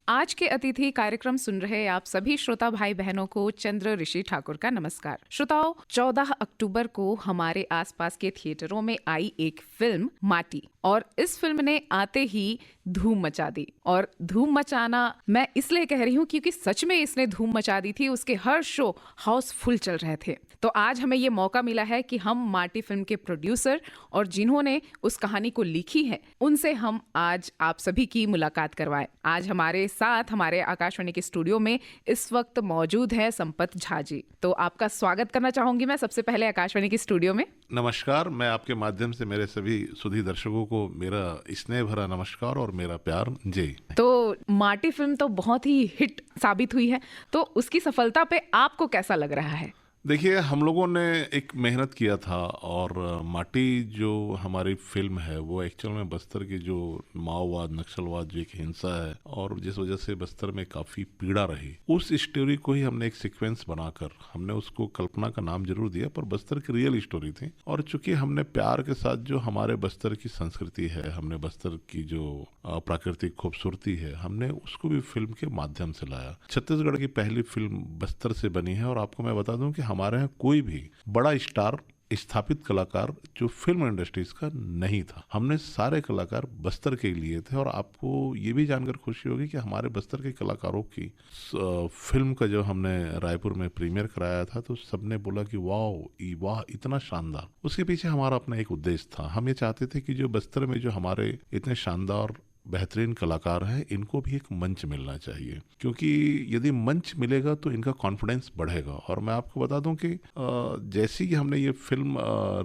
आज के अतिथि कार्यक्रम सुन रहे आप सभी श्रोता भाई बहनों को चंद्र ऋषि ठाकुर का नमस्कार। श्रोताओं, 14 अक्टूबर को हमारे आसपास के थिएटरों में आई एक फिल्म माटी, और इस फिल्म ने आते ही धूम मचा दी। और धूम मचाना मैं इसलिए कह रही हूँ क्योंकि सच में इसने धूम मचा दी थी। उसके हर शो हाउसफुल चल रहे थे। तो आज हमें ये मौका मिला है कि हम माटी फिल्म के प्रोड्यूसर और जिन्होंने उस कहानी को लिखी है, उनसे हम आज आप सभी की मुलाकात करवाएं। आज हमारे साथ हमारे आकाशवाणी के स्टूडियो में इस वक्त मौजूद है संपत झा जी। तो आपका स्वागत करना चाहूंगी मैं सबसे पहले आकाशवाणी के स्टूडियो में। नमस्कार। मैं आपके माध्यम से मेरे सभी सुधी दर्शकों को मेरा स्नेह भरा नमस्कार और मेरा प्यार जी। तो माटी फिल्म तो बहुत ही हिट साबित हुई है, तो उसकी सफलता पे आपको कैसा लग रहा है? देखिए, हम लोगों ने एक मेहनत किया था और माटी जो हमारी फिल्म है वो एक्चुअल में बस्तर की जो माओवाद नक्सलवाद जो एक हिंसा है और जिस वजह से बस्तर में काफ़ी पीड़ा रही, उस स्टोरी को ही हमने एक सीक्वेंस बनाकर हमने उसको कल्पना का नाम जरूर दिया, पर बस्तर की रियल स्टोरी थी। और चूंकि हमने प्यार के साथ जो हमारे बस्तर की संस्कृति है, हमने बस्तर की जो प्राकृतिक खूबसूरती है, हमने उसको भी फिल्म के माध्यम से लाया। छत्तीसगढ़ की पहली फिल्म बस्तर से बनी है और आपको मैं बता दूं कि हमारे यहाँ कोई भी बड़ा स्टार स्थापित कलाकार जो फिल्म इंडस्ट्रीज का नहीं था। हमने सारे कलाकार बस्तर के लिए थे और आपको ये भी जानकर खुशी होगी कि हमारे बस्तर के कलाकारों की फिल्म का जो हमने रायपुर में प्रीमियर कराया था तो सबने बोला कि वाह इतना शानदार। उसके पीछे हमारा अपना एक उद्देश्य था। हम ये चाहते थे कि जो बस्तर में जो हमारे इतने शानदार बेहतरीन कलाकार हैं, इनको भी एक मंच मिलना चाहिए, क्योंकि यदि मंच मिलेगा तो इनका कॉन्फिडेंस बढ़ेगा। और मैं आपको बता दूं कि जैसे ही हमने ये फिल्म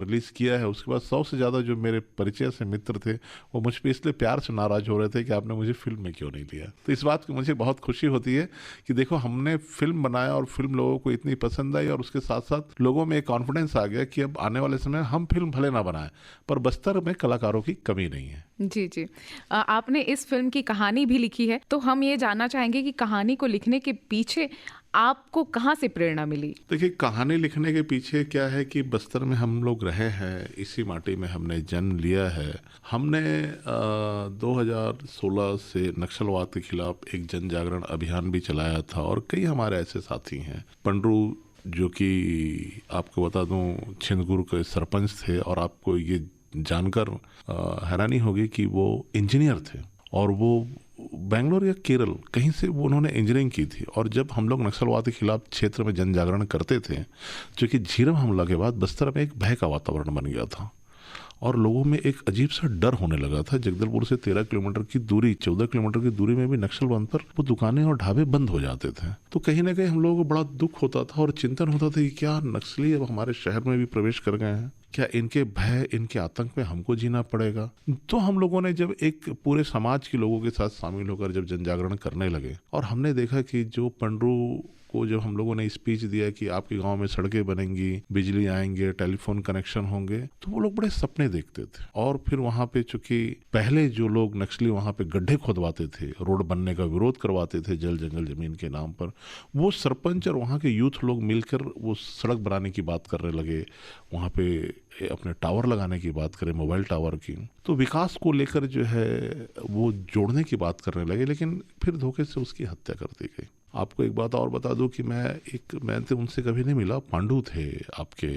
रिलीज किया है उसके बाद 100 से ज़्यादा जो मेरे परिचय से मित्र थे वो मुझ पर इसलिए प्यार से नाराज हो रहे थे कि आपने मुझे फिल्म में क्यों नहीं लिया। तो इस बात की मुझे बहुत खुशी होती है कि देखो, हमने फिल्म बनाया और फिल्म लोगों को इतनी पसंद आई और उसके साथ साथ लोगों में एक कॉन्फिडेंस आ गया कि अब आने वाले समय हम फिल्म भले ना बनाएं पर बस्तर में कलाकारों की कमी नहीं है। जी। आपने इस फिल्म की कहानी भी लिखी है, तो हम ये जानना चाहेंगे कि कहानी को लिखने के पीछे आपको कहाँ से प्रेरणा मिली? देखिए, कहानी लिखने के पीछे क्या है कि बस्तर में हम लोग रहे हैं, इसी माटी में हमने जन्म लिया है। हमने 2016 से नक्सलवाद के खिलाफ एक जन जागरण अभियान भी चलाया था और कई हमारे ऐसे साथी हैं। पंडरू जो कि आपको बता दूं छिंदगुर के सरपंच थे और आपको ये जानकर हैरानी होगी कि वो इंजीनियर थे और वो बेंगलोर या केरल कहीं से वो उन्होंने इंजीनियरिंग की थी। और जब हम लोग नक्सलवाद के खिलाफ क्षेत्र में जन जागरण करते थे, जो कि झीरम हमला के बाद बस्तर में एक भय का वातावरण बन गया था और लोगों में एक अजीब सा डर होने लगा था। जगदलपुर से 13 किलोमीटर की दूरी 14 किलोमीटर की दूरी में भी नक्सलबंद पर वो दुकानें और ढाबे बंद हो जाते थे। तो कहीं ना कहीं हम लोगों को बड़ा दुख होता था और चिंतन होता था कि क्या नक्सली अब हमारे शहर में भी प्रवेश कर गए हैं, क्या इनके भय इनके आतंक में हमको जीना पड़ेगा। तो हम लोगों ने जब एक पूरे समाज के लोगों के साथ शामिल होकर जब जन जागरण करने लगे और हमने देखा कि जो पंडरू को जब हम लोगों ने स्पीच दिया कि आपके गांव में सड़कें बनेंगी, बिजली आएंगे, टेलीफोन कनेक्शन होंगे, तो वो लोग बड़े सपने देखते थे। और फिर वहां पे चूंकि पहले जो लोग नक्सली वहां पे गड्ढे खोदवाते थे, रोड बनने का विरोध करवाते थे जल जंगल जमीन के नाम पर, वो सरपंच और वहां के यूथ लोग मिलकर वो सड़क बनाने की बात करने लगे, वहां पे अपने टावर लगाने की बात करें, मोबाइल टावर की। तो विकास को लेकर जो है वो जोड़ने की बात करने लगे, लेकिन फिर धोखे से उसकी हत्या कर दी गई। आपको एक बात और बता दूं कि मैं तो उनसे कभी नहीं मिला। पांडू थे आपके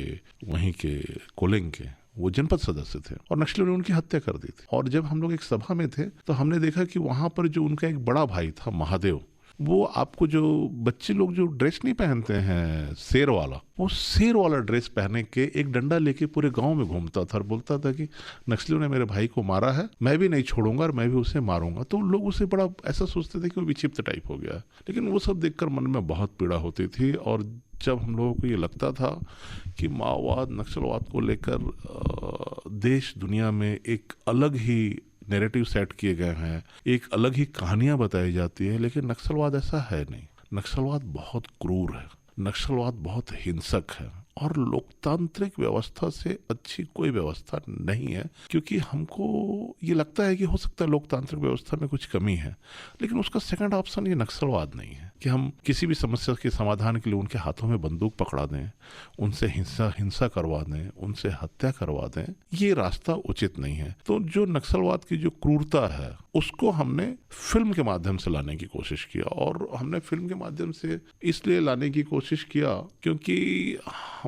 वहीं के कोलिंग के, वो जनपद सदस्य थे और नक्सलियों ने उनकी हत्या कर दी थी। और जब हम लोग एक सभा में थे तो हमने देखा कि वहां पर जो उनका एक बड़ा भाई था महादेव, वो आपको जो बच्चे लोग जो ड्रेस नहीं पहनते हैं शेर वाला, वो शेर वाला ड्रेस पहने के एक डंडा लेके पूरे गांव में घूमता था और बोलता था कि नक्सलियों ने मेरे भाई को मारा है, मैं भी नहीं छोड़ूंगा और मैं भी उसे मारूंगा। तो लोग उसे बड़ा ऐसा सोचते थे कि वो विक्षिप्त टाइप हो गया, लेकिन वो सब देखकर मन में बहुत पीड़ा होती थी। और जब हम लोगों को ये लगता था कि माओवाद नक्सलवाद को लेकर देश दुनिया में एक अलग ही नैरेटिव सेट किए गए हैं, एक अलग ही कहानियां बताई जाती है, लेकिन नक्सलवाद ऐसा है नहीं। नक्सलवाद बहुत क्रूर है, नक्सलवाद बहुत हिंसक है और लोकतांत्रिक व्यवस्था से अच्छी कोई व्यवस्था नहीं है, क्योंकि हमको ये लगता है कि हो सकता है लोकतांत्रिक व्यवस्था में कुछ कमी है, लेकिन उसका सेकंड ऑप्शन ये नक्सलवाद नहीं है कि हम किसी भी समस्या के समाधान के लिए उनके हाथों में बंदूक पकड़ा दें, उनसे हिंसा करवा दें, उनसे हत्या करवा दें। ये रास्ता उचित नहीं है। तो जो नक्सलवाद की जो क्रूरता है उसको हमने फिल्म के माध्यम से लाने की कोशिश किया, और हमने फिल्म के माध्यम से इसलिए लाने की कोशिश किया क्योंकि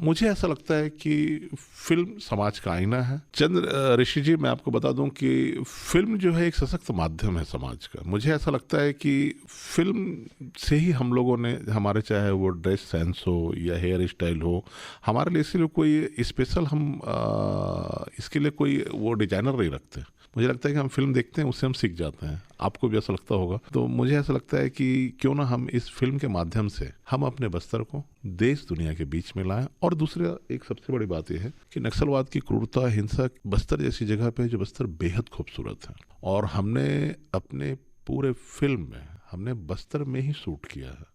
मुझे ऐसा लगता है कि फिल्म समाज का आईना है। चंद्र ऋषि जी, मैं आपको बता दूं कि फिल्म जो है एक सशक्त माध्यम है समाज का। मुझे ऐसा लगता है कि फिल्म से ही हम लोगों ने, हमारे चाहे वो ड्रेस सेंस हो या हेयर स्टाइल हो, हमारे लिए इसलिए कोई स्पेशल हम इसके लिए कोई वो डिजाइनर नहीं रखते। मुझे लगता है कि हम फिल्म देखते हैं, उससे हम सीख जाते हैं। आपको भी ऐसा लगता होगा। तो मुझे ऐसा लगता है कि क्यों ना हम इस फिल्म के माध्यम से हम अपने बस्तर को देश दुनिया के बीच में लाएं। और दूसरा एक सबसे बड़ी बात यह है कि नक्सलवाद की क्रूरता, हिंसा बस्तर जैसी जगह पे, जो बस्तर बेहद खूबसूरत है, और हमने अपने पूरे फिल्म में हमने बस्तर में ही शूट किया है।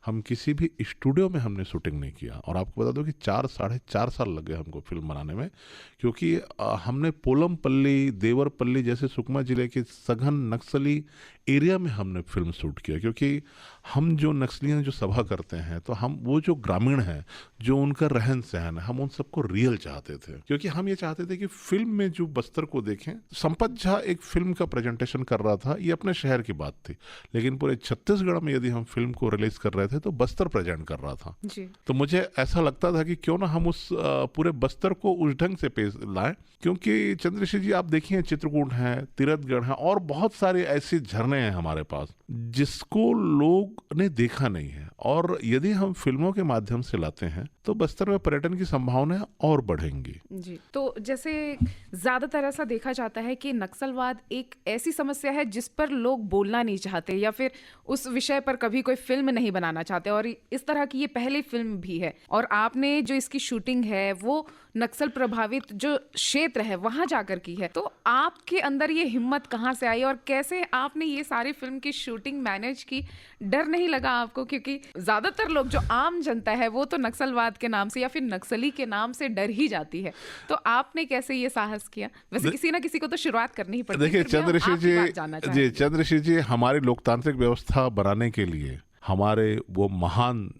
हम किसी भी स्टूडियो में हमने शूटिंग नहीं किया। और आपको बता दो कि 4-4.5 साल लग गए हमको फिल्म बनाने में, क्योंकि हमने पोलमपल्ली, देवरपल्ली जैसे सुकमा जिले के सघन नक्सली एरिया में हमने फिल्म शूट किया। क्योंकि हम जो नक्सलियाँ जो सभा करते हैं, तो हम वो जो ग्रामीण हैं, जो उनका रहन सहन है, हम उन सबको रियल चाहते थे। क्योंकि हम ये चाहते थे कि फिल्म में जो बस्तर को देखें। संपत झा एक फिल्म का प्रेजेंटेशन कर रहा था, ये अपने शहर की बात थी, लेकिन पूरे छत्तीसगढ़ में यदि हम फिल्म को रिलीज कर रहे थे तो बस्तर प्रेजेंट कर रहा था जी। तो मुझे ऐसा लगता था कि क्यों ना हम उस पूरे बस्तर को उस ढंग से पेश लाएं। क्योंकि चंद्रशेखर जी, आप देखिए, चित्रकूट है, तीरथगढ़ है, और बहुत सारे ऐसे झरने हैं हमारे पास जिसको लोग ने देखा नहीं है। और यदि हम फिल्मों के माध्यम से लाते हैं तो बस्तर में पर्यटन की संभावनाएं और बढ़ेंगी जी। तो जैसे ज्यादातर ऐसा देखा जाता है कि नक्सलवाद एक ऐसी समस्या है जिस पर लोग बोलना नहीं चाहते, या फिर उस विषय पर कभी कोई फिल्म नहीं बनाना चाहते, और इस तरह की ये पहली फिल्म भी है। और आपने जो इसकी शूटिंग है वो नक्सल प्रभावित जो क्षेत्र है वहां जाकर की है। तो आपके अंदर ये हिम्मत कहाँ से आई, और कैसे आपने ये सारी फिल्म की शूटिंग मैनेज की? डर नहीं लगा आपको? क्योंकि ज्यादातर लोग, जो आम जनता है, वो तो नक्सलवाद के नाम से या फिर नक्सली के नाम से डर ही जाती है। तो आपने कैसे ये साहस किया? वैसे किसी ना किसी को तो शुरुआत करनी ही पड़ती है। देखिए चंद्रशेखर जी, हमारी लोकतांत्रिक व्यवस्था बनाने के लिए हमारे वो महान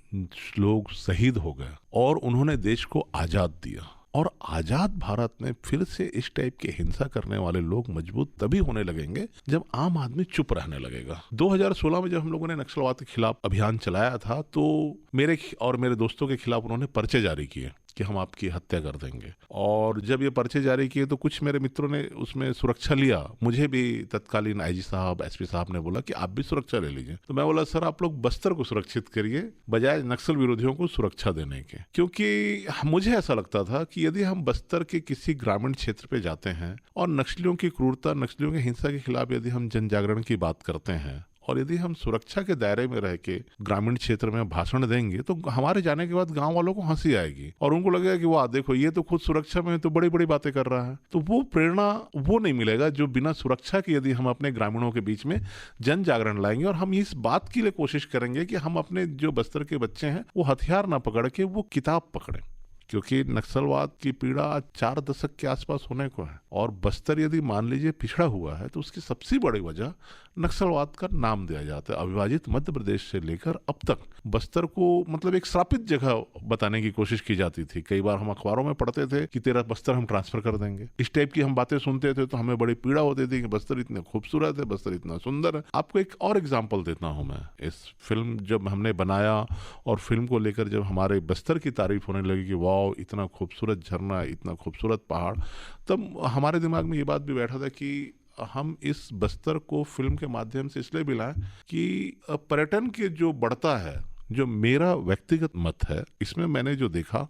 लोग शहीद हो गए, और उन्होंने देश को आजाद दिया। और आजाद भारत में फिर से इस टाइप के हिंसा करने वाले लोग मजबूत तभी होने लगेंगे जब आम आदमी चुप रहने लगेगा। 2016 में जब हम लोगों ने नक्सलवाद के खिलाफ अभियान चलाया था, तो मेरे और मेरे दोस्तों के खिलाफ उन्होंने पर्चे जारी किए कि हम आपकी हत्या कर देंगे। और जब ये पर्चे जारी किए तो कुछ मेरे मित्रों ने उसमें सुरक्षा लिया। मुझे भी तत्कालीन आईजी साहब, एसपी साहब ने बोला कि आप भी सुरक्षा ले लीजिए। तो मैं बोला, सर आप लोग बस्तर को सुरक्षित करिए बजाय नक्सल विरोधियों को सुरक्षा देने के। क्योंकि मुझे ऐसा लगता था कि यदि हम बस्तर के किसी ग्रामीण क्षेत्र पे जाते हैं और नक्सलियों की क्रूरता, नक्सलियों की हिंसा के खिलाफ यदि हम जन जागरण की बात करते हैं, और यदि हम सुरक्षा के दायरे में रह के ग्रामीण क्षेत्र में भाषण देंगे, तो हमारे जाने के बाद गांव वालों को हंसी आएगी और उनको लगेगा कि वाह देखो, ये तो खुद सुरक्षा में तो बड़ी बड़ी बातें कर रहा है। तो वो प्रेरणा वो नहीं मिलेगा जो बिना सुरक्षा के यदि हम अपने ग्रामीणों के बीच में जन जागरण लाएंगे। और हम इस बात के लिए कोशिश करेंगे कि हम अपने जो बस्तर के बच्चे हैं वो हथियार ना पकड़ के वो किताब पकड़ें। क्योंकि नक्सलवाद की पीड़ा 4 दशक के आसपास होने को है, और बस्तर यदि मान लीजिए पिछड़ा हुआ है तो उसकी सबसे बड़ी वजह नक्सलवाद का नाम दिया जाता है। अविभाजित मध्य प्रदेश से लेकर अब तक बस्तर को मतलब एक श्रापित जगह बताने की कोशिश की जाती थी। कई बार हम अखबारों में पढ़ते थे कि तेरा बस्तर हम ट्रांसफर कर देंगे, इस टाइप की हम बातें सुनते थे, तो हमें बड़ी पीड़ा होती थी कि बस्तर इतने खूबसूरत है, बस्तर इतना सुंदर है। आपको एक और एग्जाम्पल देता हूँ मैं। इस फिल्म जब हमने बनाया और फिल्म को लेकर जब हमारे बस्तर की तारीफ होने लगी कि वाह इतना खूबसूरत झरना, इतना खूबसूरत पहाड़, तब हमारे दिमाग में ये बात भी बैठा था कि हम इस बस्तर को फिल्म के माध्यम से इसलिए भी लाएं कि पर्यटन के जो बढ़ता है, जो मेरा व्यक्तिगत मत है, इसमें मैंने जो देखा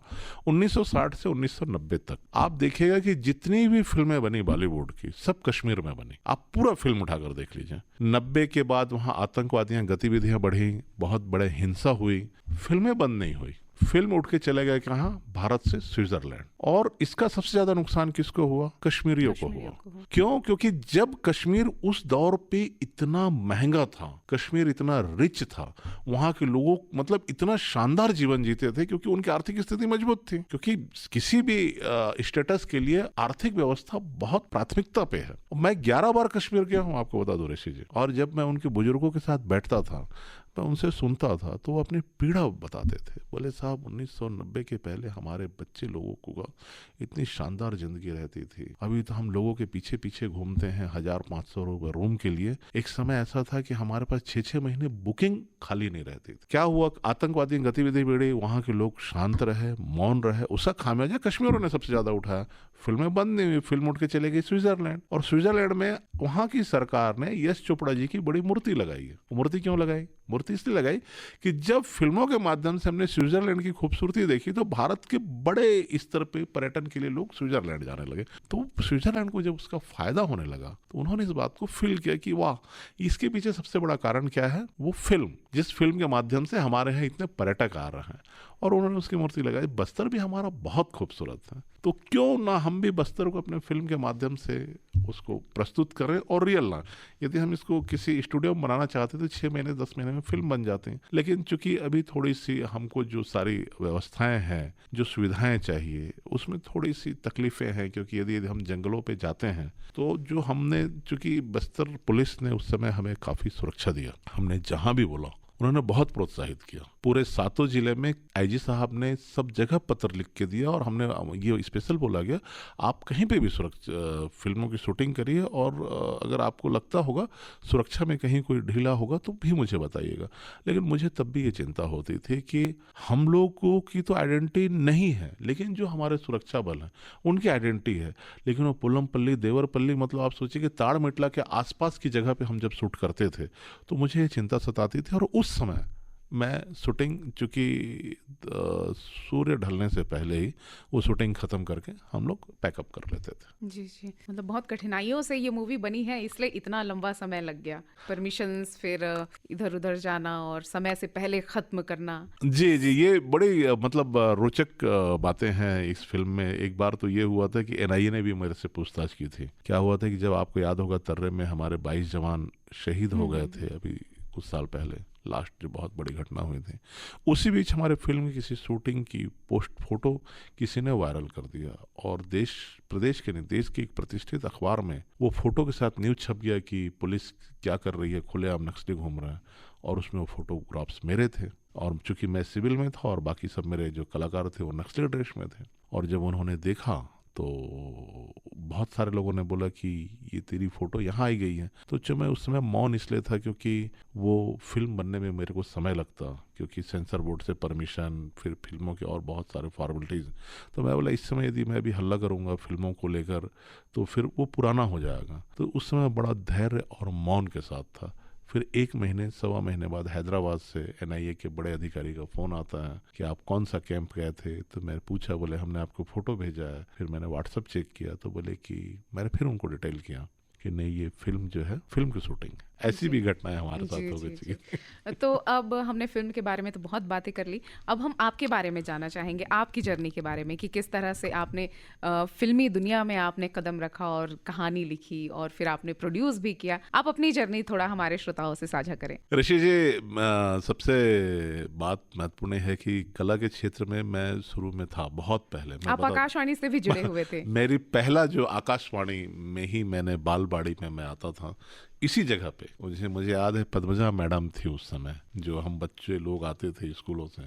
1960 से 1990 तक आप देखिएगा कि जितनी भी फिल्में बनी बॉलीवुड की सब कश्मीर में बनी। आप पूरा फिल्म उठाकर देख लीजिए। 90 के बाद वहाँ आतंकवादियाँ गतिविधियाँ बढ़ी, बहुत बड़े हिंसा हुई, फिल्में बंद नहीं हुई, फिल्म उठ के चले गए कहाँ, भारत से स्विट्जरलैंड। और इसका सबसे ज्यादा नुकसान किसको हुआ, कश्मीरियों को हुआ। क्यों? क्योंकि जब कश्मीर उस दौर पे इतना महंगा था, कश्मीर इतना रिच था, वहां के लोगों मतलब इतना शानदार जीवन जीते थे क्योंकि उनकी आर्थिक स्थिति मजबूत थी। क्योंकि किसी भी स्टेटस के लिए आर्थिक व्यवस्था बहुत प्राथमिकता पे है। मैं 11 बार कश्मीर गया हूँ, आपको बता दूं ऋषि जी। और जब मैं उनके बुजुर्गों के साथ बैठता था, मैं उनसे सुनता था, तो वो अपनी पीड़ा बताते थे। बोले साहब 1990 के पहले हमारे बच्चे लोगों को इतनी शानदार जिंदगी रहती थी, अभी तो हम लोगों के पीछे पीछे घूमते हैं 1500 रुपये रूम के लिए। एक समय ऐसा था कि हमारे पास 6-6 महीने बुकिंग खाली नहीं रहती थी। क्या हुआ, आतंकवादी गतिविधि बढ़ी, वहाँ के लोग शांत रहे, मौन रहे, उसका खामियाजा कश्मीरियों ने सबसे ज्यादा उठाया। फिल्में बंद नहीं हुई, फिल्म उठ के चले गई स्विट्जरलैंड। और स्विट्जरलैंड में वहाँ की सरकार ने यश चोपड़ा जी की बड़ी मूर्ति लगाई है। मूर्ति क्यों लगाई? मूर्ति इसलिए लगाई कि जब फिल्मों के माध्यम से हमने स्विट्जरलैंड की खूबसूरती देखी तो भारत के बड़े स्तर पे पर्यटन के लिए लोग स्विट्जरलैंड जाने लगे। तो स्विट्जरलैंड को जब उसका फायदा होने लगा तो उन्होंने इस बात को फील किया कि वाह, इसके पीछे सबसे बड़ा कारण क्या है, वो फिल्म, जिस फिल्म के माध्यम से हमारे यहाँ इतने पर्यटक आ रहे हैं। और उन्होंने उसकी मूर्ति लगाई। बस्तर भी हमारा बहुत खूबसूरत है, तो क्यों ना हम भी बस्तर को अपने फिल्म के माध्यम से उसको प्रस्तुत करें और रियल ना। यदि हम इसको किसी स्टूडियो में बनाना चाहते तो 6 महीने 10 महीने में फिल्म बन जाती हैं। लेकिन चूंकि अभी थोड़ी सी हमको जो सारी व्यवस्थाएं हैं, जो सुविधाएं चाहिए, उसमें थोड़ी सी तकलीफें हैं। क्योंकि यदि हम जंगलों पे जाते हैं तो जो हमने, चूंकि बस्तर पुलिस ने उस समय हमें काफ़ी सुरक्षा दिया, हमने जहाँ भी बोला उन्होंने बहुत प्रोत्साहित किया। पूरे 7 जिले में आईजी साहब ने सब जगह पत्र लिख के दिया और हमने ये स्पेशल बोला गया, आप कहीं पे भी फिल्मों की शूटिंग करिए और अगर आपको लगता होगा सुरक्षा में कहीं कोई ढीला होगा तो भी मुझे बताइएगा। लेकिन मुझे तब भी ये चिंता होती थी कि हम लोगों की तो आइडेंटिटी नहीं है, लेकिन जो हमारे सुरक्षा बल हैं उनकी आइडेंटिटी है। लेकिन वो पुलमपल्ली, देवरपल्ली, मतलब आप सोचिए कि ताड़मेटला के आसपास की जगह पे हम जब शूट करते थे तो मुझे ये चिंता सताती थी। और उस समय मैं शूटिंग, चूँकि सूर्य ढलने से पहले ही वो शूटिंग ख़त्म करके हम लोग पैकअप कर लेते थे। जी जी, मतलब बहुत कठिनाइयों से ये मूवी बनी है, इसलिए इतना लंबा समय लग गया। परमिशंस, फिर इधर उधर जाना और समय से पहले ख़त्म करना। जी जी, ये बड़ी मतलब रोचक बातें हैं इस फिल्म में। एक बार तो ये हुआ था कि एनआईए ने भी मेरे से पूछताछ की थी। क्या हुआ था कि जब आपको याद होगा तर्रे में हमारे 22 जवान शहीद हो गए थे अभी कुछ साल पहले, लास्ट जो बहुत बड़ी घटना हुई थी, उसी बीच हमारे फिल्म की किसी शूटिंग की पोस्ट फोटो किसी ने वायरल कर दिया और देश प्रदेश के नहीं, देश के एक प्रतिष्ठित अखबार में वो फोटो के साथ न्यूज़ छप गया कि पुलिस क्या कर रही है, खुलेआम नक्सली घूम रहे हैं। और उसमें वो फोटोग्राफ्स मेरे थे और चूंकि मैं सिविल में था और बाकी सब मेरे जो कलाकार थे वो नक्सली ड्रेस में थे। और जब उन्होंने देखा तो बहुत सारे लोगों ने बोला कि ये तेरी फोटो यहाँ आई गई है। तो जो मैं उस समय मौन इसलिए था क्योंकि वो फिल्म बनने में मेरे को समय लगता, क्योंकि सेंसर बोर्ड से परमिशन, फिर फिल्मों के और बहुत सारे फॉर्मेलिटीज़। तो मैं बोला इस समय यदि मैं भी हल्ला करूँगा फिल्मों को लेकर तो फिर वो पुराना हो जाएगा। तो उस समय बड़ा धैर्य और मौन के साथ था। फिर 1 महीने 1.25 महीने बाद हैदराबाद से एनआईए के बड़े अधिकारी का फ़ोन आता है कि आप कौन सा कैंप गए थे। तो मैं पूछा, बोले हमने आपको फ़ोटो भेजा है। फिर मैंने व्हाट्सअप चेक किया तो बोले कि मैंने फिर उनको डिटेल किया कि नहीं, ये फिल्म जो है फिल्म की शूटिंग। ऐसी भी घटनाएं हमारे साथ हो गई। तो अब हमने फिल्म के बारे में तो बहुत बातें कर ली, अब हम आपके बारे में जानना चाहेंगे, आपकी जर्नी के बारे में कि किस तरह से आपने फिल्मी दुनिया में आपने कदम रखा और कहानी लिखी और फिर आपने प्रोड्यूस भी किया। आप अपनी जर्नी थोड़ा हमारे श्रोताओं से साझा करें। ऋषि जी, सबसे बात महत्वपूर्ण है कि कला के क्षेत्र में मैं शुरू में था बहुत पहले। आप आकाशवाणी से भी जुड़े हुए थे। मेरी पहला जो आकाशवाणी में ही मैंने बालबाड़ी में मैं आता था, इसी जगह पे। मुझे याद है पद्मजा मैडम थी उस समय, जो हम बच्चे लोग आते थे स्कूलों से।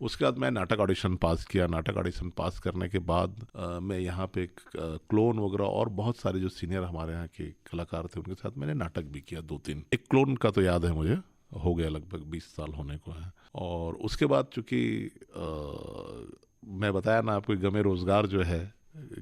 उसके बाद मैं नाटक ऑडिशन पास किया। नाटक ऑडिशन पास करने के बाद मैं यहाँ पे क्लोन वगैरह और बहुत सारे जो सीनियर हमारे यहाँ के कलाकार थे उनके साथ मैंने नाटक भी किया 2-3। एक क्लोन का तो याद है मुझे, हो गया लगभग 20 साल होने को है। और उसके बाद चूँकि मैं बताया ना आपको, गमे रोज़गार जो है,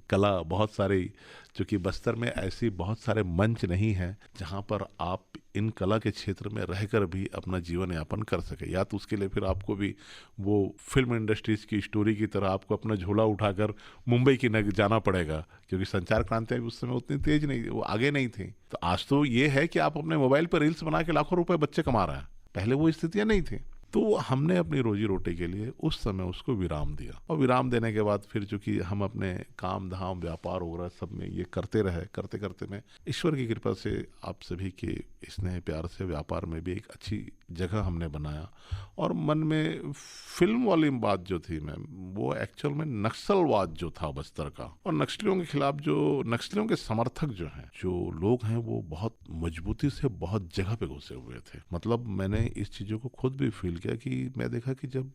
कला बहुत सारी, चूँकि बस्तर में ऐसी बहुत सारे मंच नहीं हैं जहाँ पर आप इन कला के क्षेत्र में रहकर भी अपना जीवन यापन कर सके। या तो उसके लिए फिर आपको भी वो फिल्म इंडस्ट्रीज़ की स्टोरी की तरह आपको अपना झोला उठाकर मुंबई की नग जाना पड़ेगा, क्योंकि संचार क्रांति उस समय उतनी तेज नहीं, वो आगे नहीं थी। तो आज तो ये है कि आप अपने मोबाइल पर रील्स बना के लाखों रुपये बच्चे कमा रहे हैं, पहले वो स्थितियाँ नहीं थी। तो हमने अपनी रोजी रोटी के लिए उस समय उसको विराम दिया, और विराम देने के बाद फिर चूंकि हम अपने काम धाम व्यापार वगैरह सब में ये करते रहे, करते करते में ईश्वर की कृपा से आप सभी के स्नेह प्यार से व्यापार में भी एक अच्छी जगह हमने बनाया। और मन में फिल्म वाली बात जो थी मैम, वो एक्चुअल में नक्सलवाद जो था बस्तर का, और नक्सलियों के खिलाफ जो नक्सलियों के समर्थक जो हैं, जो लोग हैं, वो बहुत मजबूती से बहुत जगह पे घुसे हुए थे। मतलब मैंने इस चीज़ों को खुद भी फील किया कि मैं देखा कि जब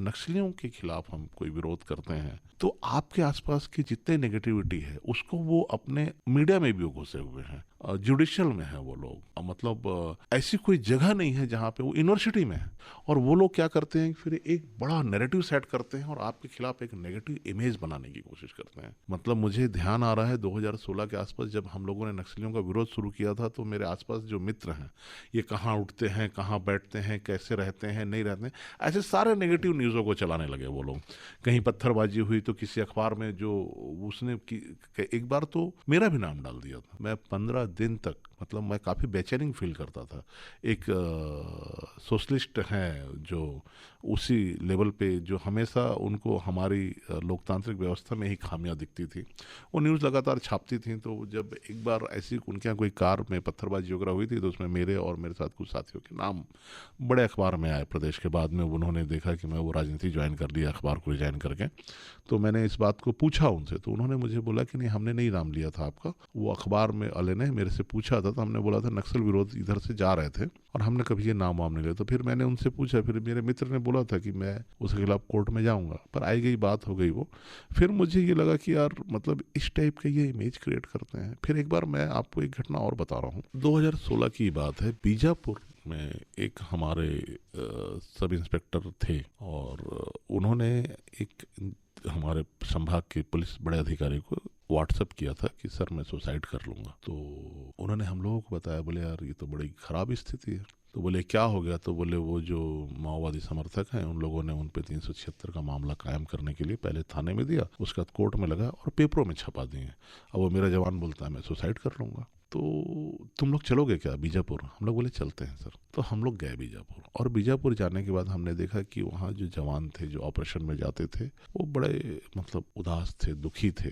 नक्सलियों के खिलाफ हम कोई विरोध करते हैं तो आपके आसपास की जितने नेगेटिविटी है उसको वो अपने मीडिया में भी वो घुसे हुए हैं, जुडिशियल में है वो लोग, मतलब ऐसी कोई जगह नहीं है जहाँ पे, वो यूनिवर्सिटी में है, और वो लोग क्या करते हैं फिर एक बड़ा नैरेटिव सेट करते हैं और आपके खिलाफ एक नेगेटिव इमेज बनाने की कोशिश करते हैं। मतलब मुझे ध्यान आ रहा है 2016 के आसपास जब हम लोगों ने नक्सलियों का विरोध शुरू किया था, तो मेरे आसपास जो मित्र हैं, ये कहाँ उठते हैं, कहाँ बैठते हैं, कैसे रहते हैं, नहीं रहते हैं, ऐसे सारे नेगेटिव न्यूज़ों को चलाने लगे वो लोग। कहीं पत्थरबाजी हुई तो किसी अखबार में जो उसने एक बार तो मेरा भी नाम डाल दिया था। मैं 15 दिन तक, मतलब मैं काफ़ी बेचैनी फील करता था। एक सोशलिस्ट हैं जो उसी लेवल पे, जो हमेशा उनको हमारी लोकतांत्रिक व्यवस्था में ही खामियां दिखती थी, वो न्यूज़ लगातार छापती थी। तो जब एक बार ऐसी उनके यहाँ कोई कार में पत्थरबाजी वगैरह हुई थी, तो उसमें मेरे और मेरे साथ कुछ साथियों के नाम बड़े अखबार में आए प्रदेश के। बाद में उन्होंने देखा कि मैं वो राजनीति ज्वाइन कर लिया, अखबार को रिजाइन करके। तो मैंने इस बात को पूछा उनसे, तो उन्होंने मुझे बोला कि नहीं, हमने नहीं नाम लिया था आपका, वो अखबार में वाले ने मेरे से पूछा था, तो हमने बोला था नक्सल विरोध इधर से जा रहे थे और हमने कभी ये नाम वाम नहीं लिया। तो फिर मैंने उनसे पूछा, फिर मेरे मित्र ने बोला था कि मैं उसके खिलाफ कोर्ट में जाऊंगा, पर आई गई बात हो गई वो। फिर मुझे ये लगा कि यार मतलब इस टाइप के ये इमेज क्रिएट करते हैं। फिर एक बार मैं आपको एक घटना और बता रहा हूँ, 2016 की बात है। बीजापुर में एक हमारे सब इंस्पेक्टर थे और उन्होंने एक हमारे संभाग के पुलिस बड़े अधिकारी को व्हाट्सएप किया था कि सर मैं सुसाइड कर लूँगा। तो उन्होंने हम लोगों को बताया, बोले यार ये तो बड़ी ख़राब स्थिति है। तो बोले क्या हो गया? तो बोले वो जो माओवादी समर्थक हैं उन लोगों ने उन पे 376 का मामला कायम करने के लिए पहले थाने में दिया, उसके बाद कोर्ट में लगा और पेपरों में छपा दिए। अब वो मेरा जवान बोलता है मैं सुसाइड कर लूँगा, तो तुम लोग चलोगे क्या बीजापुर? हम लोग बोले चलते हैं सर। तो हम लोग गए बीजापुर, और बीजापुर जाने के बाद हमने देखा कि वहाँ जो जवान थे जो ऑपरेशन में जाते थे वो बड़े मतलब उदास थे, दुखी थे।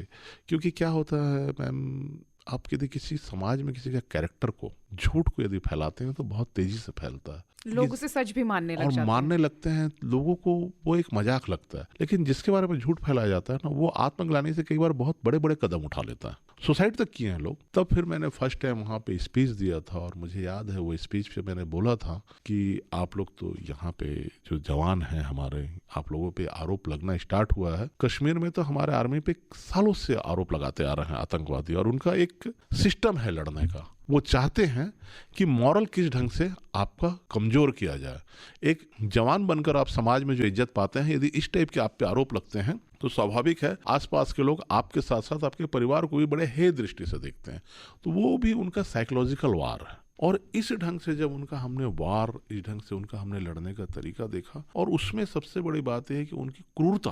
क्योंकि क्या होता है मैम, आप यदि किसी समाज में किसी का कैरेक्टर को, झूठ को यदि फैलाते हैं तो बहुत तेजी से फैलता है, लोग उसे सच भी मानने लग जाते हैं और मानने लगते हैं। लोगों को वो एक मजाक लगता है। लेकिन जिसके बारे में झूठ फैलाया जाता है ना, वो आत्मग्लानि से कई बार बहुत बड़े बड़े कदम उठा लेता है, सुसाइड तक किए हैं लोग। तब फिर मैंने फर्स्ट टाइम वहाँ पे स्पीच दिया था, और मुझे याद है वो स्पीच पे मैंने बोला था कि आप लोग तो यहाँ पे जो जवान हैं हमारे, आप लोगों पे आरोप लगना स्टार्ट हुआ है। कश्मीर में तो हमारे आर्मी पे सालों से आरोप लगाते आ रहे हैं आतंकवादी, और उनका एक सिस्टम है लड़ने का। वो चाहते हैं कि मॉरल किस ढंग से आपका कमजोर किया जाए। एक जवान बनकर आप समाज में जो इज्जत पाते हैं, यदि इस टाइप के आप पे आरोप लगते हैं तो स्वाभाविक है आसपास के लोग आपके साथ साथ आपके परिवार को भी बड़े हे दृष्टि से देखते हैं। तो वो भी उनका साइकोलॉजिकल वार है। और इस ढंग से जब उनका हमने वार, इस ढंग से उनका हमने लड़ने का तरीका देखा, और उसमें सबसे बड़ी बात यह है कि उनकी क्रूरता।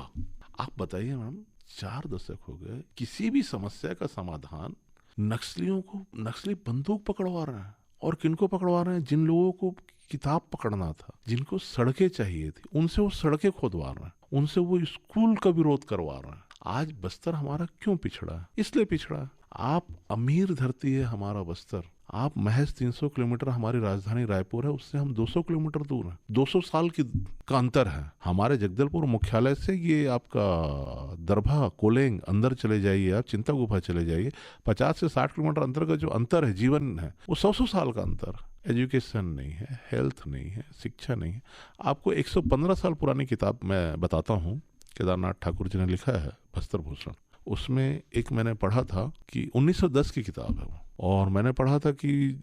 आप बताइए मैम, 4 दशक हो गए, किसी भी समस्या का समाधान नक्सलियों को, नक्सली बंदूक पकड़वा रहे हैं। और किनको पकड़वा रहे हैं? जिन लोगों को किताब पकड़ना था, जिनको सड़कें चाहिए थी, उनसे वो सड़कें खोदवा रहे हैं, उनसे वो स्कूल का विरोध करवा रहे हैं। आज बस्तर हमारा क्यों पिछड़ा है? इसलिए पिछड़ा है, आप अमीर धरती है हमारा बस्तर, आप महज 300 किलोमीटर, हमारी राजधानी रायपुर है, उससे हम 200 किलोमीटर दूर हैं। 200 साल का अंतर है। हमारे जगदलपुर मुख्यालय से ये आपका दरभा, कोलेंग अंदर चले जाइए, आप चिंता गुफा चले जाइए, 50 से 60 किलोमीटर अंतर का जो अंतर है, जीवन है, वो 100 साल का अंतर। एजुकेशन नहीं है, हेल्थ नहीं है, शिक्षा नहीं है। आपको 115 साल पुरानी किताब मैं बताता हूँ, केदारनाथ ठाकुर जी ने लिखा है बस्तर भूषण। उसमें एक मैंने पढ़ा था कि 1910 की किताब है वो, और मैंने पढ़ा था कि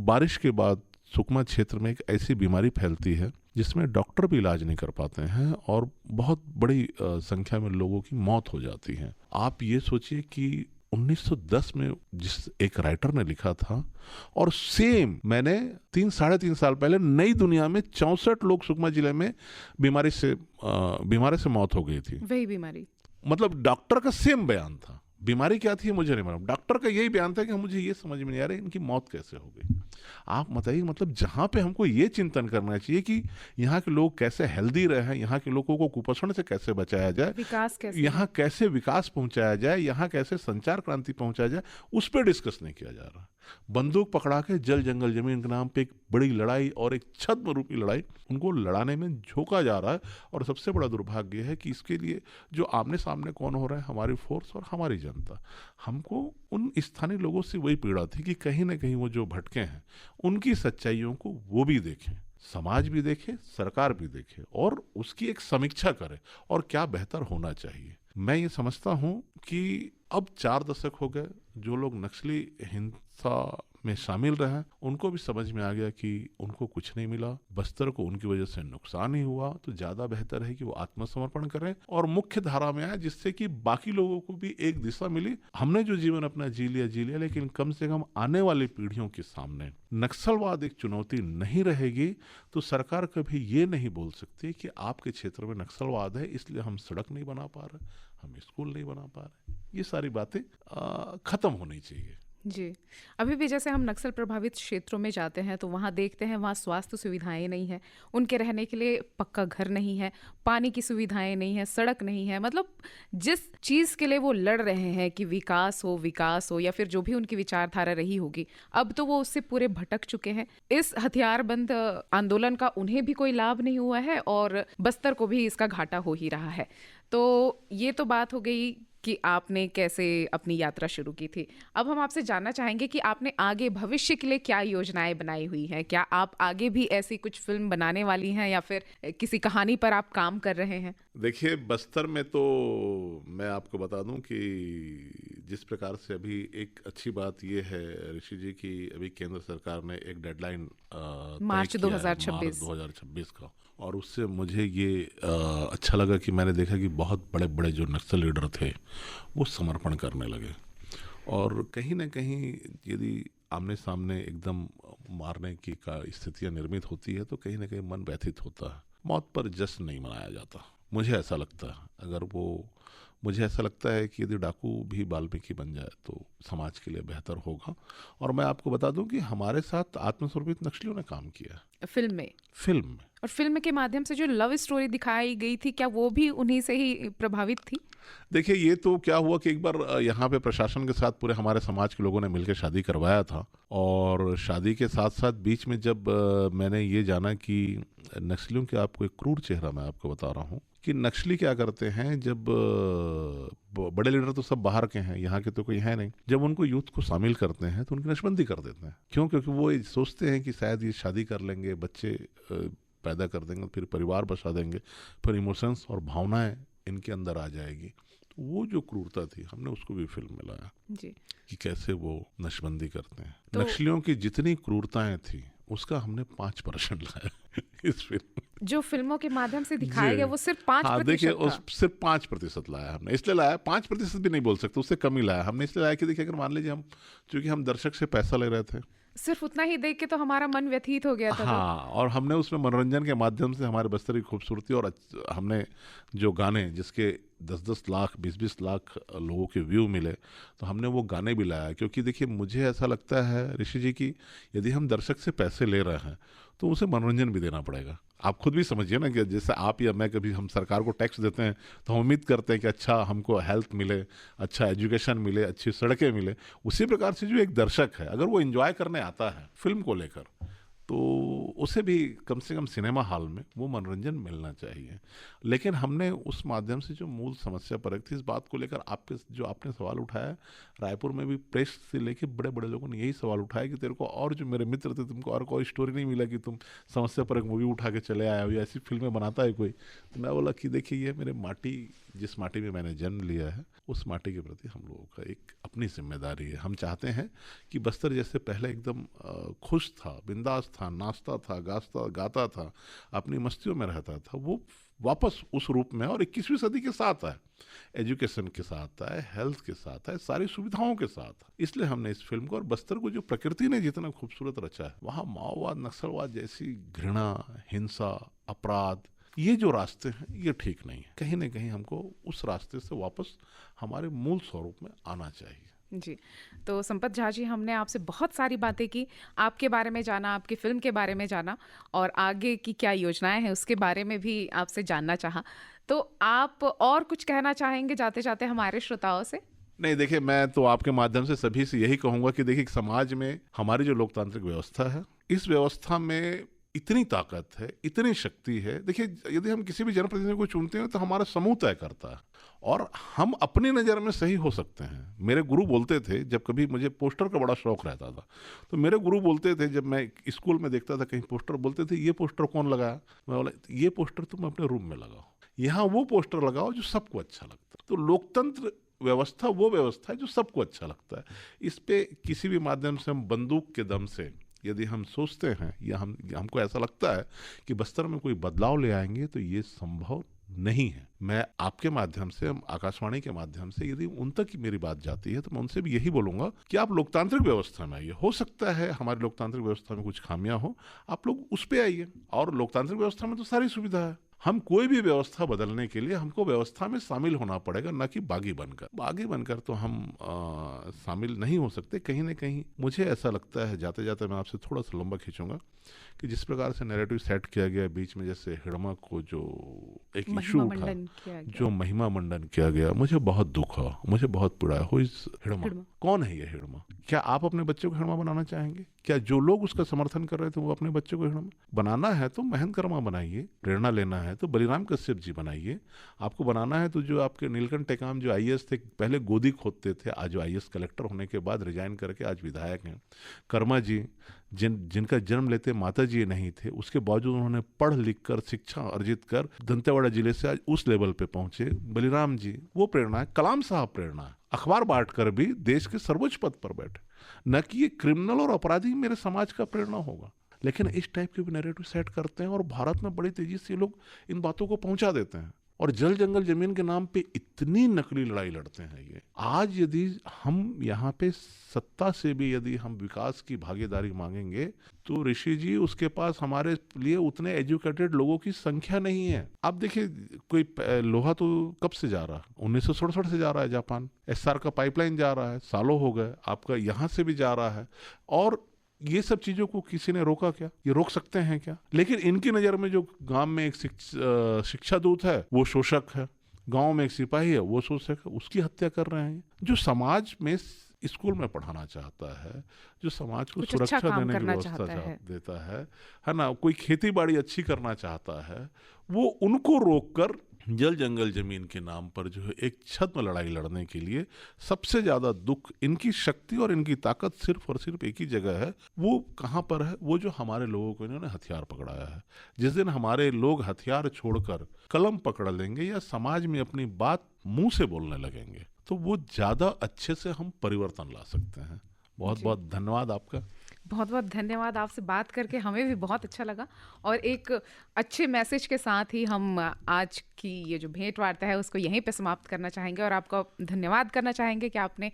बारिश के बाद सुकमा क्षेत्र में एक ऐसी बीमारी फैलती है जिसमें डॉक्टर भी इलाज नहीं कर पाते हैं, और बहुत बड़ी संख्या में लोगों की मौत हो जाती है। आप ये सोचिए कि 1910 में जिस एक राइटर ने लिखा था, और सेम मैंने 3-3.5 साल पहले नई दुनिया में 64 लोग सुकमा जिले में बीमारी से मौत हो गई थी। वही बीमारी, मतलब डॉक्टर का सेम बयान था। बीमारी क्या थी मुझे नहीं मालूम, डॉक्टर का यही बयान था कि मुझे ये समझ में नहीं आ रहा है इनकी मौत कैसे हो गई। आप बताइए, मतलब जहाँ पे हमको ये चिंतन करना चाहिए कि यहाँ के लोग कैसे हेल्दी रहे, यहाँ के लोगों को कुपोषण से कैसे बचाया जाए, विकास कैसे यहाँ हो। कैसे विकास पहुंचाया जाए, यहाँ कैसे संचार क्रांति पहुंचाया जाए, उस पर डिस्कस नहीं किया जा रहा। बंदूक पकड़ा के जल जंगल जमीन के नाम पे एक बड़ी लड़ाई और एक छद्म रूपी लड़ाई उनको लड़ाने में झोंका जा रहा है। और सबसे बड़ा दुर्भाग्य है कि इसके लिए जो आमने सामने कौन हो रहा है, हमारी फोर्स और हमारी जनता। हमको उन स्थानीय लोगों से वही पीड़ा थी कि कहीं ना कहीं वो जो भटके हैं उनकी सच्चाइयों को वो भी देखें, समाज भी देखे, सरकार भी देखे और उसकी एक समीक्षा करे और क्या बेहतर होना चाहिए। मैं ये समझता हूँ कि अब 4 दशक हो गए, जो लोग नक्सली हिंसा में शामिल रहे उनको भी समझ में आ गया कि उनको कुछ नहीं मिला, बस्तर को उनकी वजह से नुकसान ही हुआ, तो ज्यादा बेहतर है कि वो आत्मसमर्पण करें और मुख्य धारा में आए, जिससे कि बाकी लोगों को भी एक दिशा मिली। हमने जो जीवन अपना जी लिया, लेकिन कम से कम आने वाली पीढ़ियों के सामने नक्सलवाद एक चुनौती नहीं रहेगी। तो सरकार कभी ये नहीं बोल सकती कि आपके क्षेत्र में नक्सलवाद है इसलिए हम सड़क नहीं बना पा रहे, हम स्कूल नहीं बना पा रहे। ये सारी बातें खत्म होनी चाहिए। जी, अभी भी जैसे हम नक्सल प्रभावित क्षेत्रों में जाते हैं तो वहाँ देखते हैं वहाँ स्वास्थ्य सुविधाएं नहीं है, उनके रहने के लिए पक्का घर नहीं है, पानी की सुविधाएं नहीं है, सड़क नहीं है। मतलब जिस चीज़ के लिए वो लड़ रहे हैं कि विकास हो या फिर जो भी उनकी विचारधारा रही होगी, अब तो वो उससे पूरे भटक चुके हैं। इस हथियारबंद आंदोलन का उन्हें भी कोई लाभ नहीं हुआ है और बस्तर को भी इसका घाटा हो ही रहा है। तो ये तो बात हो गई कि आपने कैसे अपनी यात्रा शुरू की थी। अब हम आपसे जानना चाहेंगे कि आपने आगे भविष्य के लिए क्या योजनाएं बनाई हुई हैं। क्या आप आगे भी ऐसी कुछ फिल्म बनाने वाली हैं या फिर किसी कहानी पर आप काम कर रहे हैं? देखिए, बस्तर में तो मैं आपको बता दूं कि जिस प्रकार से अभी एक अच्छी बात ये है ऋषि जी की अभी केंद्र सरकार ने एक डेडलाइन मार्च 2026 का, और उससे मुझे ये अच्छा लगा कि मैंने देखा कि बहुत बड़े बड़े जो नक्सल लीडर थे वो समर्पण करने लगे। और कहीं ना कहीं यदि आमने सामने एकदम मारने की का स्थितियाँ निर्मित होती है तो कहीं ना कहीं मन व्यथित होता है। मौत पर जश्न नहीं मनाया जाता, मुझे ऐसा लगता है। मुझे ऐसा लगता है कि यदि डाकू भी वाल्मीकि बन जाए तो समाज के लिए बेहतर होगा। और मैं आपको बता दूं कि हमारे साथ आत्मसमर्पित नक्सलियों ने काम किया फिल्म में। और फिल्म के माध्यम से जो लव स्टोरी दिखाई गई थी, क्या वो भी उन्हीं से ही प्रभावित थी? देखिए, ये तो क्या हुआ कि एक बार यहाँ पे प्रशासन के साथ पूरे हमारे समाज के लोगों ने मिलकर शादी करवाया था। और शादी के साथ साथ बीच में जब मैंने ये जाना कि नक्सलियों के आपको एक क्रूर चेहरा मैं आपको बता रहा हूँ कि नक्सली क्या करते हैं, जब बड़े लीडर तो सब बाहर के हैं, यहाँ के तो कोई है नहीं, जब उनको यूथ को शामिल करते हैं तो उनकी नशबंदी कर देते हैं। क्यों? क्योंकि वो सोचते हैं कि शायद ये शादी कर लेंगे, बच्चे पैदा कर देंगे, फिर परिवार बसा देंगे, फिर इमोशंस और भावनाएं इनके अंदर आ जाएगी। तो वो जो क्रूरता थी हमने उसको भी फिल्म में लाया जी। कि कैसे वो नशबंदी करते हैं। तो नक्सलियों की जितनी क्रूरताएं थी उसका हमने 5% लाया इस फिल्म। जो फिल्मों के माध्यम से दिखाया गया वो सिर्फ 5% देखिए, था। सिर्फ 5% लाया हमने। इसलिए लाया, 5% भी नहीं बोल सकते, उससे कम ही लाया हमने। इसलिए लाया कि देखिए, अगर मान लीजिए चूंकि हम दर्शक से पैसा ले रहे थे, सिर्फ उतना ही देख के तो हमारा मन व्यथित हो गया था। हाँ, और हमने उसमें मनोरंजन के माध्यम से हमारे बस्तर की खूबसूरती और हमने जो गाने जिसके 10-10 लाख 20-20 लाख लोगों के व्यू मिले, तो हमने वो गाने भी लाया। क्योंकि देखिए, मुझे ऐसा लगता है ऋषि जी की यदि हम दर्शक से पैसे ले रहे हैं तो उसे मनोरंजन भी देना पड़ेगा। आप खुद भी समझिए ना कि जैसे आप या मैं कभी हम सरकार को टैक्स देते हैं तो हम उम्मीद करते हैं कि अच्छा हमको हेल्थ मिले, अच्छा एजुकेशन मिले, अच्छी सड़कें मिले। उसी प्रकार से जो एक दर्शक है अगर वो एंजॉय करने आता है फिल्म को लेकर तो उसे भी कम से कम सिनेमा हॉल में वो मनोरंजन मिलना चाहिए। लेकिन हमने उस माध्यम से जो मूल समस्या परख थी इस बात को लेकर आपने सवाल उठाया, रायपुर में भी प्रेस से लेके बड़े बड़े लोगों ने यही सवाल उठाया कि तेरे को और जो मेरे मित्र थे तुमको और कोई स्टोरी नहीं मिला कि तुम समस्या परख मूवी उठा के चले आए हो या ऐसी फिल्में बनाता है कोई। तो मैं बोला कि देखिए, ये मेरे माटी, जिस माटी में मैंने जन्म लिया है उस माटी के प्रति हम लोगों का एक अपनी जिम्मेदारी है। हम चाहते हैं कि बस्तर जैसे पहले एकदम खुश था, बिंदास था, नाचता था, गाता था, अपनी मस्तियों में रहता था, वो वापस उस रूप में और 21वीं सदी के साथ आए, एजुकेशन के साथ आए, हेल्थ के साथ आए, सारी सुविधाओं के साथ। इसलिए हमने इस फिल्म को, और बस्तर को जो प्रकृति ने जितना खूबसूरत रचा है, वहाँ माओवाद, नक्सलवाद जैसी घृणा, हिंसा, अपराध, ये जो रास्ते हैं ये ठीक नहीं है। कहीं ना कहीं हमको उस रास्ते से वापस हमारे मूल स्वरूप में आना चाहिए। जी, तो संपत झा जी, हमने आपसे बहुत सारी बातें की, आपके बारे में जाना, आपकी फ़िल्म के बारे में जाना और आगे की क्या योजनाएँ हैं उसके बारे में भी आपसे जानना चाहा। तो आप और कुछ कहना चाहेंगे जाते-जाते हमारे श्रोताओं से? नहीं, देखिए, मैं तो आपके माध्यम से सभी से यही कहूँगा कि देखिए, समाज में हमारी जो लोकतांत्रिक व्यवस्था है, इस व्यवस्था में इतनी ताकत है, इतनी शक्ति है। देखिए, यदि हम किसी भी जनप्रतिनिधि को चुनते हैं तो हमारा समूह तय करता है और हम अपनी नज़र में सही हो सकते हैं। मेरे गुरु बोलते थे, जब कभी मुझे पोस्टर का बड़ा शौक रहता था, तो मेरे गुरु बोलते थे, जब मैं स्कूल में देखता था कहीं पोस्टर, बोलते थे, ये पोस्टर कौन लगाया? मैं बोला, ये पोस्टर तुम अपने रूम में लगाओ, यहाँ वो पोस्टर लगाओ जो सबको अच्छा लगता है। तो लोकतंत्र व्यवस्था वो व्यवस्था है जो सबको अच्छा लगता है। इस पे किसी भी माध्यम से हम बंदूक के दम से यदि हम सोचते हैं या हमको ऐसा लगता है कि बस्तर में कोई बदलाव ले आएंगे, तो ये संभव नहीं है। मैं आपके माध्यम से, हम आकाशवाणी के माध्यम से, यदि उन तक मेरी बात जाती है तो मैं उनसे भी यही बोलूंगा कि आप लोकतांत्रिक व्यवस्था में आइए। हो सकता है हमारी लोकतांत्रिक व्यवस्था में कुछ खामियां हो, आप लोग उस पे आइए। और लोकतांत्रिक व्यवस्था में तो सारी सुविधा है। हम कोई भी व्यवस्था बदलने के लिए हमको व्यवस्था में शामिल होना पड़ेगा, न कि बागी बनकर तो हम शामिल नहीं हो सकते। कहीं ना कहीं मुझे ऐसा लगता है, जाते जाते मैं आपसे थोड़ा सा लंबा खींचूंगा, कि जिस प्रकार से नैरेटिव सेट किया गया बीच में, जैसे हिड़मा को जो एक इशू उठा, जो महिमा मंडन किया गया, मुझे बहुत दुख हुआ, मुझे बहुत पीड़ा है। हिड़मा कौन है? ये हिड़मा, क्या आप अपने बच्चे को हिड़मा बनाना चाहेंगे? क्या जो लोग उसका समर्थन कर रहे थे वो अपने बच्चे को हिड़मा बनाना है? तो महेंद्र बनाइए। प्रेरणा लेना है तो बलिराम कश्यप जी बनाइए। आपको बनाना है तो जो आपके नीलकंठ टेकाम जो आईएएस थे, पहले गोदी खोदते थे, आज जो आईएएस कलेक्टर होने के बाद रिजाइन करके आज विधायक हैं। कर्मा जी, जिनका जन्म लेते माता जी नहीं थे, उसके बावजूद उन्होंने पढ़ लिख कर, शिक्षा अर्जित कर दंतेवाड़ा जिले से आज उस लेवल पे पहुंचे। बलिराम जी, वो प्रेरणा है। कलाम साहब प्रेरणा है, अखबार बांट कर भी देश के सर्वोच्च पद पर बैठे। न कि ये क्रिमिनल और अपराधी मेरे समाज का प्रेरणा होगा, लेकिन इस टाइप के भी नैरेटिव सेट करते हैं और भारत में बड़ी तेजी से लोग इन बातों को पहुंचा देते हैं। और जल जंगल जमीन के नाम पे इतनी नकली लड़ाई लड़ते हैं ये। आज यदि हम यहाँ पे सत्ता से भी यदि हम विकास की भागीदारी मांगेंगे, तो ऋषि जी, उसके पास हमारे लिए उतने एजुकेटेड लोगों की संख्या नहीं है। आप देखिए, कोई लोहा तो कब से जा रहा है? 1967 से जा रहा है। जापान एसआर का पाइपलाइन जा रहा है, सालों हो गए। आपका यहाँ से भी जा रहा है। और ये सब चीजों को किसी ने रोका क्या? ये रोक सकते हैं क्या? लेकिन इनकी नजर में जो गांव में एक शिक्षा दूत है वो शोषक है, गांव में एक सिपाही है वो शोषक है, उसकी हत्या कर रहे हैं। जो समाज में स्कूल में पढ़ाना चाहता है, जो समाज को सुरक्षा देने की व्यवस्था देता है ना, कोई खेती बाड़ी अच्छी करना चाहता है, वो उनको रोककर जल जंगल जमीन के नाम पर जो है एक छद्म लड़ाई लड़ने के लिए सबसे ज्यादा दुख, इनकी शक्ति और इनकी ताकत सिर्फ और सिर्फ एक ही जगह है। वो कहाँ पर है? वो जो हमारे लोगों को इन्होंने हथियार पकड़ाया है। जिस दिन हमारे लोग हथियार छोड़कर कलम पकड़ लेंगे या समाज में अपनी बात मुंह से बोलने लगेंगे, तो वो ज्यादा अच्छे से हम परिवर्तन ला सकते हैं। बहुत बहुत धन्यवाद आपका। बहुत बहुत धन्यवाद। आपसे बात करके हमें भी बहुत अच्छा लगा और एक अच्छे मैसेज के साथ ही हम आज की ये जो भेंट वार्ता है उसको यहीं पे समाप्त करना चाहेंगे और आपको धन्यवाद करना चाहेंगे कि आपने